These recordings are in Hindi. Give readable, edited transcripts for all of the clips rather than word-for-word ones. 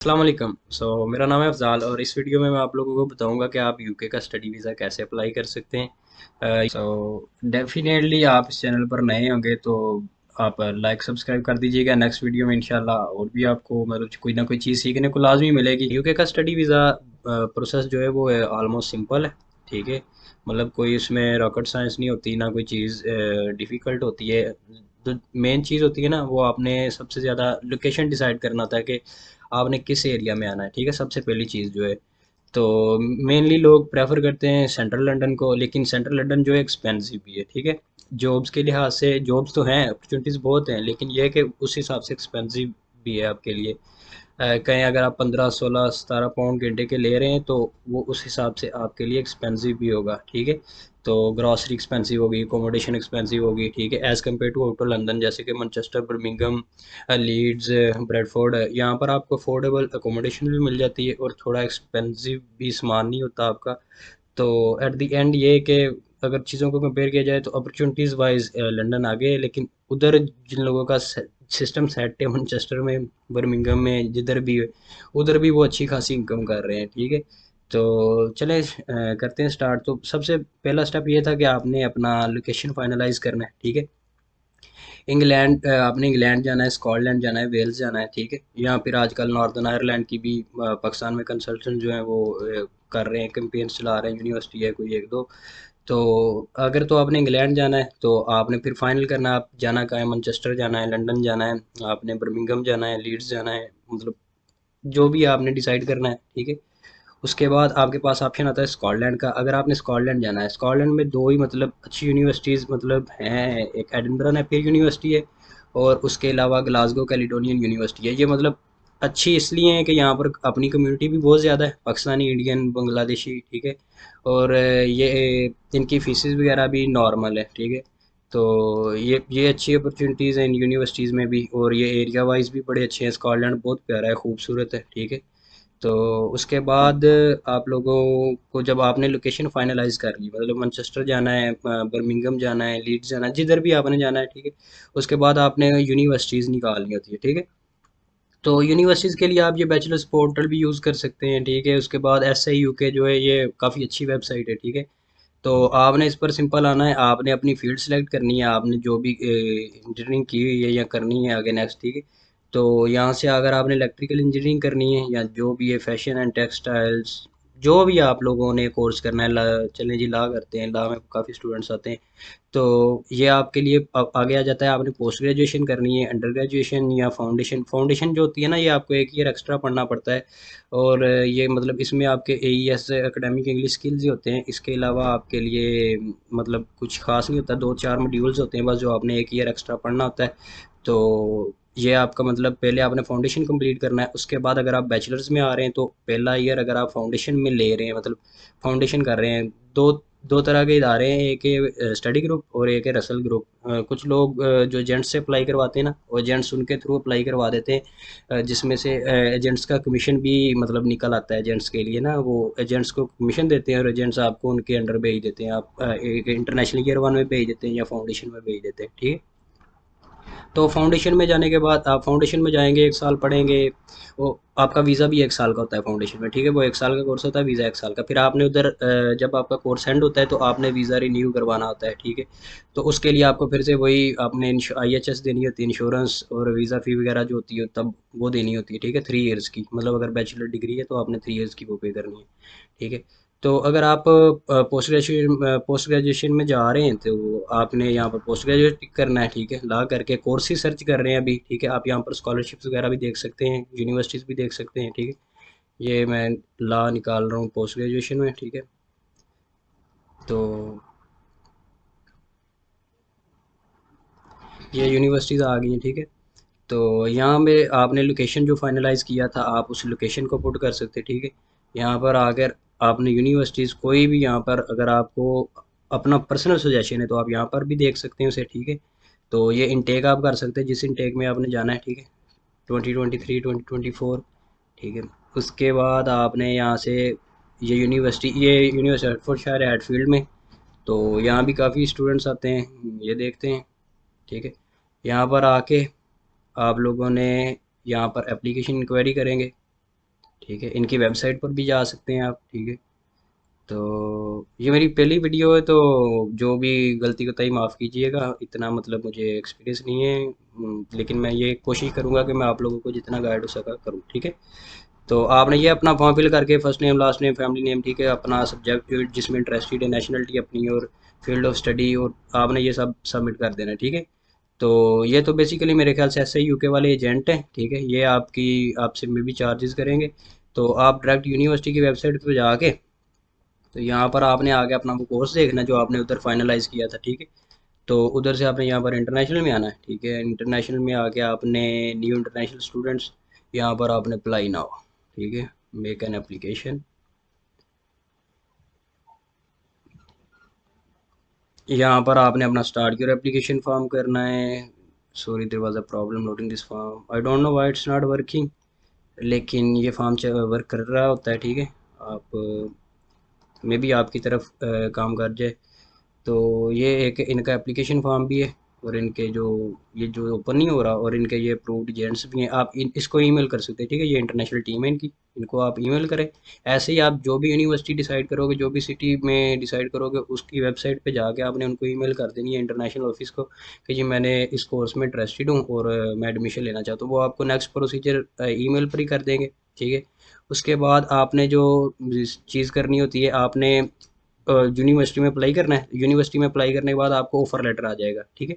अस्सलाम वालेकुम। मेरा नाम है अफ़ज़ाल और इस वीडियो में मैं आप लोगों को बताऊंगा कि आप यूके का स्टडी वीज़ा कैसे अप्लाई कर सकते हैं। डेफिनेटली आप इस चैनल पर नए होंगे तो आप लाइक सब्सक्राइब कर दीजिएगा। नेक्स्ट वीडियो में इंशाल्लाह और भी आपको मतलब कोई ना कोई चीज़ सीखने को लाजमी मिलेगी। यूके का स्टडी वीज़ा प्रोसेस जो है वो ऑलमोस्ट सिंपल है। ठीक है, मतलब कोई इसमें रॉकेट साइंस नहीं होती, ना कोई चीज़ डिफ़िकल्ट होती है। तो मेन चीज़ होती है ना, वो आपने सबसे ज़्यादा लोकेशन डिसाइड करना होता है कि आपने किस एरिया में आना है। ठीक है, सबसे पहली चीज़ जो है, तो मेनली लोग प्रेफर करते हैं सेंट्रल लंदन को, लेकिन सेंट्रल लंदन जो है एक्सपेंसिव भी है। ठीक है, जॉब्स के लिहाज से जॉब्स तो हैं, अपॉर्चुनिटीज़ बहुत हैं, लेकिन यह है कि उस हिसाब से एक्सपेंसिव भी है आपके लिए। कहीं अगर आप 15 16 17 पाउंड घंटे के ले रहे हैं तो वो उस हिसाब से आपके लिए एक्सपेंसिव भी होगा। ठीक है, तो ग्रॉसरी एक्सपेंसिव होगी, अकोमोडेशन एक्सपेंसिव होगी। ठीक है, as compare to outer London जैसे कि मैनचेस्टर, बर्मिंघम, लीड्स, ब्रेडफोर्ड, यहाँ पर आपको अफोर्डेबल अकोमोडेशन भी मिल जाती है और थोड़ा एक्सपेंसिव भी सामान नहीं होता आपका। तो एट द एंड ये है कि अगर चीज़ों को कंपेयर किया जाए तो अपॉर्चुनिटीज़ वाइज लंदन आगे है, लेकिन उधर जिन लोगों का सिस्टम सेट है मैनचेस्टर में, बर्मिंघम में, जिधर भी है उधर भी वो अच्छी खासी इनकम कर रहे हैं। ठीक है, तो चलें करते हैं स्टार्ट। तो सबसे पहला स्टेप ये था कि आपने अपना लोकेशन फाइनलाइज करना है। ठीक है, आपने इंग्लैंड जाना है, स्कॉटलैंड जाना है, वेल्स जाना है। ठीक है, या फिर आजकल नॉर्दर्न आयरलैंड की भी पाकिस्तान में कंसल्टेंट जो है वो कर रहे हैं, कैंपेन्स चला रहे हैं, यूनिवर्सिटी है कोई एक दो। तो अगर तो आपने इंग्लैंड जाना है तो आपने फिर फाइनल करना है आप जाना कहाँ है। मैनचेस्टर जाना है, लंदन जाना है, आपने बर्मिंघम जाना है, लीड्स जाना है, मतलब जो भी आपने डिसाइड करना है। ठीक है, उसके बाद आपके पास ऑप्शन आता है स्कॉटलैंड का। अगर आपने स्कॉटलैंड जाना है, स्कॉटलैंड में दो ही मतलब अच्छी यूनिवर्सिटीज़ मतलब हैं, एक एडिनबरा नेपियर यूनिवर्सिटी है और उसके अलावा ग्लासगो कैलिडोनियन यूनिवर्सिटी है। ये मतलब अच्छी इसलिए है कि यहाँ पर अपनी कम्युनिटी भी बहुत ज़्यादा है, पाकिस्तानी, इंडियन, बांग्लादेशी। ठीक है, और ये इनकी फीसिस वगैरह भी नॉर्मल है। ठीक है, तो ये अच्छी अपॉर्चुनिटीज़ हैं इन यूनिवर्सिटीज़ में भी, और ये एरिया वाइज भी बड़े अच्छे हैं। स्कॉटलैंड बहुत प्यारा है, खूबसूरत है। ठीक है, तो उसके बाद आप लोगों को जब आपने लोकेशन फाइनलाइज कर ली, मतलब मैनचेस्टर जाना है, बर्मिंघम जाना है, लीड्स जाना है, जिधर भी आपने जाना है। ठीक है, उसके बाद आपने यूनिवर्सिटीज़ निकालनी होती है। ठीक है, तो यूनिवर्सिटीज़ के लिए आप ये बैचलर्स पोर्टल भी यूज़ कर सकते हैं। ठीक है, उसके बाद एस आई यू के जो है ये काफ़ी अच्छी वेबसाइट है। ठीक है, तो आपने इस पर सिंपल आना है, आपने अपनी फील्ड सेलेक्ट करनी है, आपने जो भी इंजीनियरिंग की हुई है या करनी है आगे नेक्स्ट। ठीक है, तो यहाँ से अगर आपने इलेक्ट्रिकल इंजीनियरिंग करनी है या जो भी है फैशन एंड टेक्सटाइल्स, जो भी आप लोगों ने कोर्स करना है, चलें जी ला करते हैं, ला में काफ़ी स्टूडेंट्स आते हैं। तो ये आपके लिए आगे आ जाता है। आपने पोस्ट ग्रेजुएशन करनी है, अंडर ग्रेजुएशन या फाउंडेशन। फाउंडेशन जो होती है ना, ये आपको एक ईयर एक्स्ट्रा पढ़ना पड़ता है, और ये मतलब इसमें आपके AES एकेडमिक इंग्लिश स्किल्स ही होते हैं। इसके अलावा आपके लिए मतलब कुछ खास नहीं होता, दो चार मॉड्यूल्स होते हैं बस जो आपने एक ईयर एक्स्ट्रा पढ़ना होता है। तो ये आपका मतलब पहले आपने फाउंडेशन कंप्लीट करना है, उसके बाद अगर आप बैचलर्स में आ रहे हैं तो पहला ईयर अगर आप फाउंडेशन में ले रहे हैं, मतलब फाउंडेशन कर रहे हैं, दो दो तरह के इदारे हैं, एक है स्टडी ग्रुप और एक है रसल ग्रुप। कुछ लोग जो एजेंट्स से अप्लाई करवाते हैं ना, वो एजेंट्स उनके थ्रू अप्लाई करवा देते हैं, जिसमें से एजेंट्स का कमीशन भी मतलब निकल आता है एजेंट्स के लिए ना। वो एजेंट्स को कमीशन देते हैं और एजेंट्स आपको उनके अंडर भेज देते हैं, आप एक इंटरनेशनल ईयर वन में भेज देते हैं या फाउंडेशन में भेज देते हैं। ठीक है, तो फाउंडेशन में जाने के बाद आप फाउंडेशन में जाएंगे, एक साल पढ़ेंगे। वो आपका वीज़ा भी एक साल का होता है फाउंडेशन में। ठीक है, वो एक साल का कोर्स होता है, वीज़ा एक साल का। फिर आपने उधर जब आपका कोर्स एंड होता है तो आपने वीज़ा रिन्यू करवाना होता है। ठीक है, तो उसके लिए आपको फिर से वही आपने IHS देनी होती है, इंश्योरेंस और वीज़ा फ़ी वगैरह जो होती है तब वो देनी होती है। ठीक है, 3 ईयर्स की, मतलब अगर बैचलर डिग्री है तो आपने 3 ईयर्स की वो पे करनी है। ठीक है, तो अगर आप पोस्ट ग्रेजुएशन में जा रहे हैं तो आपने यहाँ पर पोस्ट ग्रेजुएट करना है। ठीक है, ला करके कोर्स ही सर्च कर रहे हैं अभी। ठीक है, आप यहाँ पर स्कॉलरशिप्स वगैरह भी देख सकते हैं, यूनिवर्सिटीज़ भी देख सकते हैं। ठीक है, ये मैं ला निकाल रहा हूँ पोस्ट ग्रेजुएशन में। ठीक है, तो ये यूनिवर्सिटीज़ आ गई हैं। ठीक है, तो यहाँ पे आपने लोकेशन जो फाइनलाइज़ किया था आप उस लोकेशन को पुट कर सकते हैं। ठीक है, यहाँ पर आकर आपने यूनिवर्सिटीज़ कोई भी, यहाँ पर अगर आपको अपना पर्सनल सजेशन है तो आप यहाँ पर भी देख सकते हैं उसे। ठीक है, तो ये इनटेक आप कर सकते हैं जिस इनटेक में आपने जाना है। ठीक है, 2023 2024। ठीक है, उसके बाद आपने यहाँ से ये यूनिवर्सिटी हर्टफोर्डशायर है, हैटफील्ड में। तो यहाँ भी काफ़ी स्टूडेंट्स आते हैं, ये देखते हैं। ठीक है, यहाँ पर आके आप लोगों ने यहाँ पर एप्लीकेशन इंक्वायरी करेंगे। ठीक है, इनकी वेबसाइट पर भी जा सकते हैं आप। ठीक है, तो ये मेरी पहली वीडियो है, तो जो भी गलती कोताही माफ़ कीजिएगा, इतना मतलब मुझे एक्सपीरियंस नहीं है। लेकिन मैं ये कोशिश करूँगा कि मैं आप लोगों को जितना गाइड हो सका करूँ। ठीक है, तो आपने ये अपना फॉर्म फिल करके first name, last name, family name, ठीक है, अपना सब्जेक्ट जिसमें इंटरेस्टेड है, नेशनलिटी अपनी और फील्ड ऑफ स्टडी, और आपने ये सब सबमिट कर देना है। ठीक है, तो ये तो बेसिकली मेरे ख्याल से ऐसे यूके वाले एजेंट हैं। ठीक है, ये आपकी आपसे में भी चार्जेस करेंगे। तो आप डायरेक्ट यूनिवर्सिटी की वेबसाइट पे जाके, तो यहाँ पर आपने आके अपना वो कोर्स देखना जो आपने उधर फाइनलाइज किया था। ठीक है, तो उधर से आपने यहाँ पर इंटरनेशनल में आना है। ठीक है, इंटरनेशनल में आके आपने न्यू इंटरनेशनल स्टूडेंट्स, यहाँ पर आपने अप्लाई नाउ। ठीक है, मेक एन एप्लीकेशन। यहाँ पर आपने अपना स्टार्ट योर एप्लीकेशन फॉर्म करना है। Sorry, there was a problem loading this form, I don't know why it's not working. लेकिन ये फॉर्म वर्क कर रहा होता है। ठीक है, आप मे बी आपकी तरफ काम कर जाए। तो ये एक इनका एप्लीकेशन फॉर्म भी है, और इनके जो ये जो ओपन नहीं हो रहा, और इनके ये अप्रूव्ड एजेंट्स भी हैं। आप इसको ईमेल कर सकते हैं। ठीक है, ये इंटरनेशनल टीम है इनकी, इनको आप ईमेल करें। ऐसे ही आप जो भी यूनिवर्सिटी डिसाइड करोगे, जो भी सिटी में डिसाइड करोगे, उसकी वेबसाइट पे जाके आपने उनको ईमेल कर देनी है, इंटरनेशनल ऑफिस को, कि जी मैंने इस कोर्स में इंटरेस्टेड हूँ और मैं एडमिशन लेना चाहता हूँ। वो आपको नेक्स्ट प्रोसीजर ईमेल पर ही कर देंगे। ठीक है, उसके बाद आपने जो चीज़ करनी होती है, आपने यूनिवर्सिटी में अप्लाई करना है। यूनिवर्सिटी में अप्लाई करने के बाद आपको ऑफर लेटर आ जाएगा। ठीक है,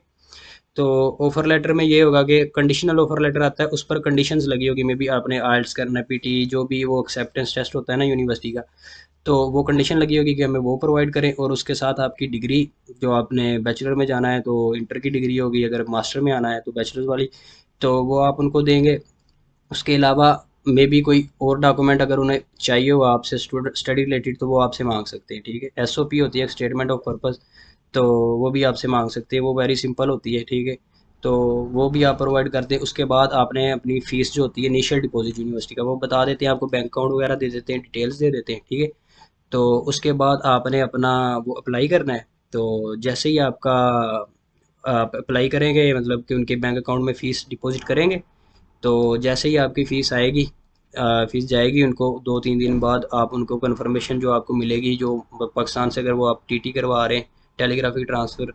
तो ऑफर लेटर में ये होगा कि कंडीशनल ऑफर लेटर आता है, उस पर कंडीशंस लगी होगी, मे बी आपने आइल्स करना है, पीटी, जो भी वो एक्सेप्टेंस टेस्ट होता है ना यूनिवर्सिटी का, तो वो कंडीशन लगी होगी कि हमें वो प्रोवाइड करें। और उसके साथ आपकी डिग्री, जो आपने बैचलर में जाना है तो इंटर की डिग्री होगी, अगर मास्टर में आना है तो बैचलर वाली, तो वो आप उनको देंगे। उसके अलावा मे बी कोई और डॉक्यूमेंट अगर उन्हें चाहिए हो आपसे स्टडी रिलेटेड, तो वो आपसे मांग सकते हैं। ठीक है, एसओपी होती है, स्टेटमेंट ऑफ पर्पस, तो वो भी आपसे मांग सकते हैं, वो वेरी सिंपल होती है। ठीक है, तो वो भी आप प्रोवाइड करते हैं। उसके बाद आपने अपनी फ़ीस जो होती है, इनिशियल डिपॉजिट यूनिवर्सिटी का, वो बता देते हैं आपको, बैंक अकाउंट वगैरह दे देते हैं, डिटेल्स दे देते हैं। ठीक है, तो उसके बाद आपने अपना वो अप्लाई करना है। तो जैसे ही आपका आप अप्लाई करेंगे, मतलब कि उनके बैंक अकाउंट में फ़ीस डिपॉजिट करेंगे, तो जैसे ही आपकी फ़ीस आएगी, फ़ीस जाएगी उनको 2-3 दिन बाद, आप उनको कन्फर्मेशन जो आपको मिलेगी, जो पाकिस्तान से अगर वो आप टीटी करवा रहे हैं, टेलीग्राफिक ट्रांसफ़र,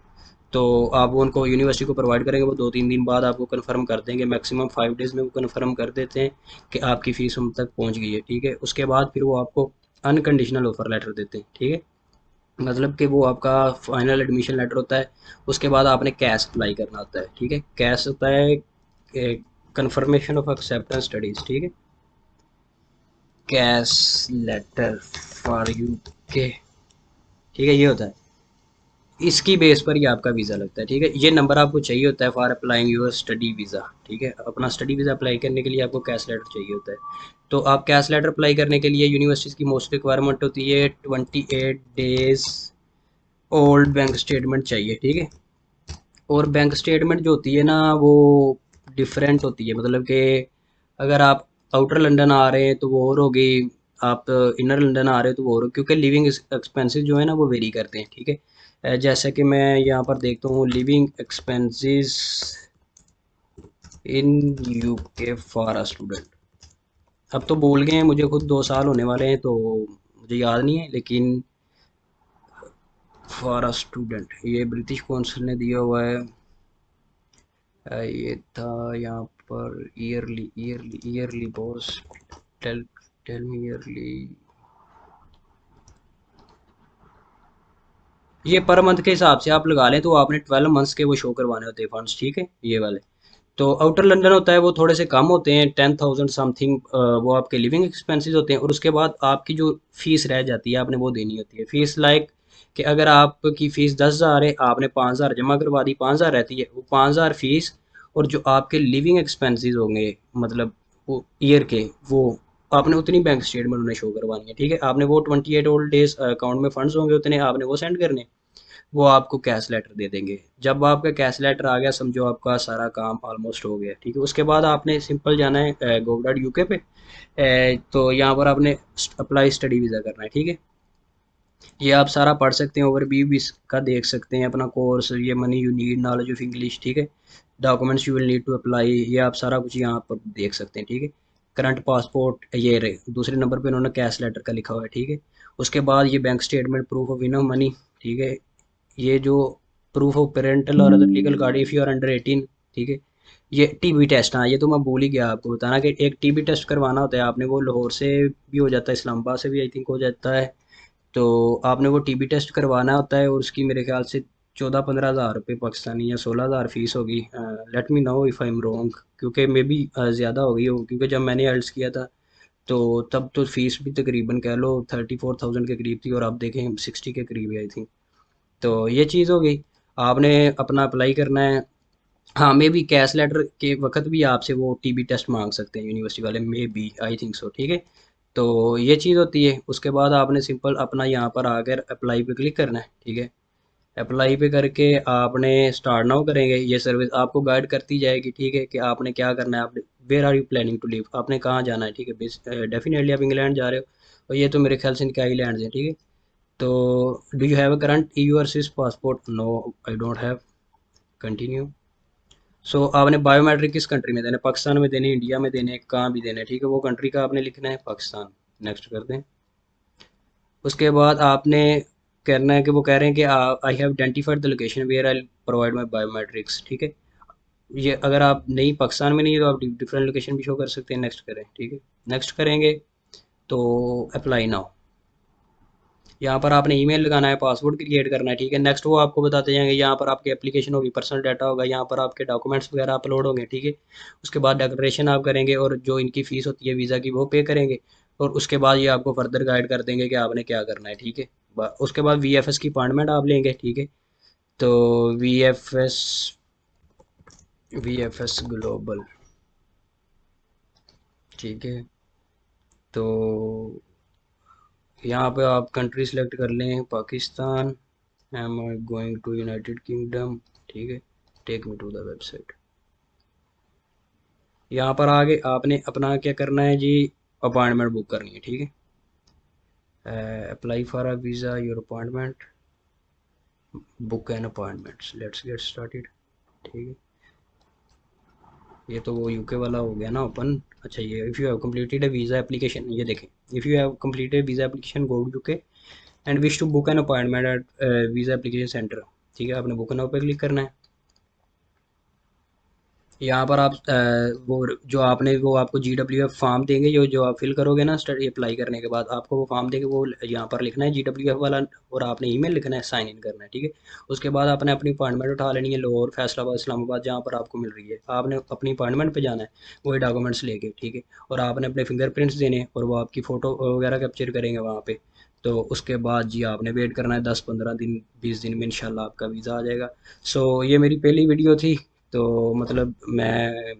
तो आप वो उनको यूनिवर्सिटी को प्रोवाइड करेंगे। वो 2-3 दिन बाद आपको कन्फर्म कर देंगे, मैक्सिमम 5 डेज़ में वो कन्फर्म कर देते हैं कि आपकी फ़ीस उन तक पहुंच गई है। ठीक है, उसके बाद फिर वो आपको अनकंडीशनल ऑफर लेटर देते हैं। ठीक है, मतलब कि वो आपका फाइनल एडमिशन लेटर होता है। उसके बाद आपने कैश अप्लाई करना होता है। ठीक है, कैश होता है कंफर्मेशन ऑफ एक्सेप्टेंस स्टडीज। ठीक है, कैश लेटर फॉर यू के। ठीक है, ये होता है, इसकी बेस पर ही आपका वीज़ा लगता है। ठीक है, ये नंबर आपको चाहिए होता है for applying your study visa. ठीक है, अपना स्टडी वीज़ा अप्लाई करने के लिए आपको कैश लेटर चाहिए होता है। तो आप कैश लेटर अप्लाई करने के लिए, यूनिवर्सिटीज़ की मोस्ट रिक्वायरमेंट होती है 28 डेज ओल्ड बैंक स्टेटमेंट चाहिए। ठीक है, और बैंक स्टेटमेंट जो होती है ना, वो डिफरेंट होती है, मतलब कि अगर आप आउटर लंदन आ रहे हैं तो वो और होगी, आप इनर लंदन आ रहे हो तो वो और होगी, क्योंकि लिविंग एक्सपेंसेस जो है ना वो वेरी करते हैं। ठीक है, जैसे कि मैं यहाँ पर देखता हूँ, living expenses in UK for a student. अब तो भूल गए हैं, मुझे खुद 2 साल होने वाले हैं, तो मुझे याद नहीं है, लेकिन फॉर अ स्टूडेंट ये ब्रिटिश काउंसिल ने दिया हुआ है। ये था यहाँ पर, yearly yearly yearly boss, tell tell me yearly. ये पर मंथ के हिसाब से आप लगा लें, तो आपने 12 मंथ्स के वो शो करवाने होते हैं फंड्स। ठीक है, ये वाले। तो आउटर लंदन होता है, वो थोड़े से कम होते हैं, 10,000 समथिंग, वो आपके लिविंग एक्सपेंसेस होते हैं। और उसके बाद आपकी जो फीस रह जाती है, आपने वो देनी होती है। फीस लाइक कि अगर आपकी फ़ीस 10,000 है, आपने 5,000 जमा करवा दी, 5,000 रहती है, वो 5,000 फीस, और जो आपके लिविंग एक्सपेंसेस होंगे, मतलब वो ईयर के, वो आपने उतनी बैंक स्टेटमेंट उन्हें शो करवानी है। ठीक है, आपने वो 28 ओल्ड डेज अकाउंट में फंड्स होंगे उतने, आपने वो सेंड करने, वो आपको कैश लेटर दे देंगे। जब आपका कैश लेटर आ गया, समझो आपका सारा काम ऑलमोस्ट हो गया। ठीक है, उसके बाद आपने सिंपल जाना है gov.uk पे। तो यहाँ पर आपने अप्लाई स्टडी वीज़ा करना है। ठीक है, ये आप सारा पढ़ सकते हैं, ओवरव्यू भी इसका देख सकते हैं, अपना कोर्स, ये money you need, knowledge of English. ठीक है, documents you will need to apply, ये आप सारा कुछ यहाँ पर देख सकते हैं। ठीक है, करंट पासपोर्ट, ये रहे दूसरे नंबर पे उन्होंने कैश लेटर का लिखा हुआ है, ठीक है। उसके बाद ये bank statement, proof of income money, ठीक है। ये जो प्रूफ ऑफ पेरेंटल और other legal guardian if you are under 18, ठीक है। ये टीबी टेस्ट, हाँ ये तो मैं भूल ही गया आपको बताना कि एक टीबी टेस्ट करवाना होता है आपने, वो लाहौर से भी हो जाता है, इस्लामाबाद से भी आई थिंक हो जाता है। तो आपने वो टीबी टेस्ट करवाना होता है, और उसकी मेरे ख्याल से 14-15 हज़ार रुपये पाकिस्तानी या 16 हज़ार फीस होगी। Let me know if I am wrong, क्योंकि मे बी ज़्यादा हो गई हो, क्योंकि जब मैंने एल्स किया था तो तब तो फीस भी तकरीबन कह लो 34,000 के करीब थी, और आप देखें 60 के करीब आई थी। तो ये चीज़ हो गई, आपने अपना अप्लाई करना है। हाँ, मे बी कैश लेटर के वक्त भी आपसे वो टीबी टेस्ट मांग सकते हैं यूनिवर्सिटी वाले, may B I think so, ठीक है। तो ये चीज़ होती है। उसके बाद आपने सिंपल अपना यहाँ पर आकर अप्लाई पे क्लिक करना है, ठीक है। अप्लाई पे करके आपने स्टार्ट नाउ करेंगे, ये सर्विस आपको गाइड करती जाएगी, ठीक है, कि आपने क्या करना है। आप where are you planning to live, आपने कहाँ जाना है, ठीक है। डेफिनेटली आप इंग्लैंड जा रहे हो, और ये तो मेरे ख्याल से इनके आईलैंड हैं, ठीक है। तो do you have a current EU और Swiss passport? No, I don't have. Continue. So आपने बायोमेट्रिक किस कंट्री में देना है? पाकिस्तान में देने, इंडिया में देने, कहाँ भी देने, ठीक है। वो कंट्री का आपने लिखना है पाकिस्तान। नेक्स्ट कर दें। उसके बाद आपने करना है कि वो कह रहे हैं कि I have identified the location where I provide my biometrics, ठीक है। ये अगर आप नहीं पाकिस्तान में नहीं है तो आप डिफरेंट लोकेशन भी शो कर सकते हैं। नेक्स्ट करें, ठीक है। नेक्स्ट करेंगे तो अप्लाई नाउ, यहाँ पर आपने ईमेल लगाना है, पासवर्ड क्रिएट करना है, ठीक है। नेक्स्ट वो आपको बताते जाएंगे, यहाँ पर आपकी एप्लीकेशन होगी, पर्सनल डाटा होगा, यहाँ पर आपके डॉक्यूमेंट्स वगैरह अपलोड होंगे, ठीक है। उसके बाद डेकोरेशन आप करेंगे, और जो इनकी फ़ीस होती है वीज़ा की वो पे करेंगे, और उसके बाद ये आपको फर्दर गाइड कर देंगे कि आपने क्या करना है, ठीक है। उसके बाद VFS की अपॉइंटमेंट आप लेंगे, ठीक है। तो VFS, VFS ग्लोबल, ठीक है। तो यहाँ पे आप कंट्री सेलेक्ट कर लें, Pakistan, am I going to United Kingdom, ठीक है। Take me to the website. यहाँ पर आगे आपने अपना क्या करना है जी, अपॉइंटमेंट बुक करनी है, ठीक है। Apply for a visa, your appointment, book an appointments, let's get started, ठीक है। ये तो वो यूके वाला हो गया ना ओपन। अच्छा, ये if you have completed a visa application, ये देखें, if you have completed visa application go UK and wish to book an appointment at visa application centre, ठीक है। आपने बुक नाउ पे क्लिक करना है। यहाँ पर आप वो जो आपने वो आपको GWF फॉर्म देंगे, जो आप फिल करोगे ना स्टडी अप्लाई करने के बाद, आपको वो फॉर्म देंगे, वो यहाँ पर लिखना है GWF वाला, और आपने ईमेल लिखना है, साइन इन करना है, ठीक है। उसके बाद आपने अपनी अपॉइंटमेंट उठा लेनी है, लाहौर, फैसलाबाद, इस्लामाबाद, जहाँ पर आपको मिल रही है। आपने अपनी अपॉइंटमेंट पे जाना है, वही डॉक्यूमेंट्स लेके, ठीक है। और आपने अपने फिंगरप्रिंट्स देने हैं, और वो आपकी फ़ोटो वगैरह कैप्चर करेंगे वहाँ पे। तो उसके बाद जी आपने वेट करना है 10-15 दिन, 20 दिन में इंशाल्लाह आपका वीज़ा आ जाएगा। सो ये मेरी पहली वीडियो थी, तो मतलब मैं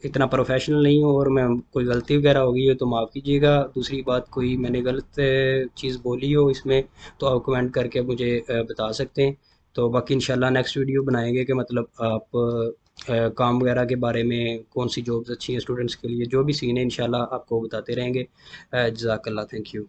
इतना प्रोफेशनल नहीं हूँ, और मैं कोई गलती वगैरह होगी है तो माफ़ कीजिएगा। दूसरी बात, कोई मैंने गलत चीज़ बोली हो इसमें तो आप कमेंट करके मुझे बता सकते हैं। तो बाकी इंशाल्लाह नेक्स्ट वीडियो बनाएंगे कि मतलब आप काम वगैरह के बारे में, कौन सी जॉब्स अच्छी हैं स्टूडेंट्स के लिए, जो भी सीन है इंशाल्लाह आपको बताते रहेंगे। जज़ाकल्लाह, थैंक यू।